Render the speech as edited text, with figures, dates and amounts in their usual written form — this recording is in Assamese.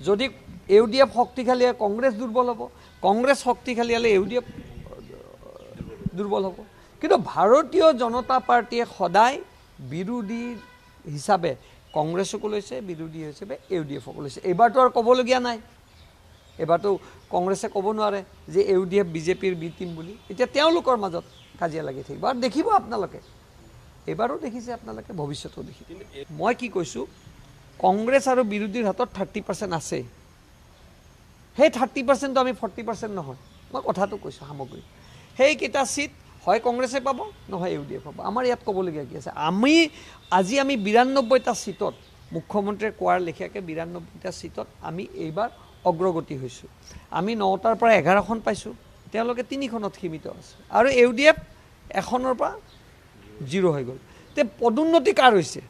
যদি ইউডিএফ শক্তিশালী হয় কংগ্ৰেছ দুৰ্বল হ'ব, কংগ্ৰেছ শক্তিশালী হ'লে ইউডিএফ দুৰ্বল হ'ব। কিন্তু ভাৰতীয় জনতা পাৰ্টীয়ে সদায় বিৰোধী হিচাপে কংগ্ৰেছকো লৈছে, বিৰোধী হিচাপে ইউডিএফকো লৈছে। এইবাৰতো আৰু ক'বলগীয়া নাই, এইবাৰতো কংগ্ৰেছে ক'ব নোৱাৰে যে ইউডিএফ বিজেপিৰ বি টিম বুলি। এতিয়া তেওঁলোকৰ মাজত কাজিয়া লাগি থাকিব আৰু দেখিব আপোনালোকে, এইবাৰো দেখিছে আপোনালোকে, ভৱিষ্যতেও দেখিব। মই কি কৈছোঁ, কংগ্ৰেছ আৰু বিৰোধীৰ হাতত 30% আছে। সেই 30%টো আমি 40% নহয়, মই কথাটো কৈছোঁ সামগ্ৰী। সেইকেইটা ছিট হয় কংগ্ৰেছে পাব, নহয় ইউডিএফ পাব। আমাৰ ইয়াত ক'বলগীয়া কি আছে? আজি আমি 92টা ছিটত, মুখ্যমন্ত্ৰীয়ে কোৱাৰ লেখীয়াকৈ 92টা ছিটত আমি এইবাৰ অগ্ৰগতি হৈছোঁ। আমি 9টাৰ পৰা 11খন পাইছোঁ, তেওঁলোকে 3খনত সীমিত আছে, আৰু ইউডিএফ 1খনৰ পৰা 0 হৈ গ'ল। তে পদোন্নতি কাৰ হৈছে?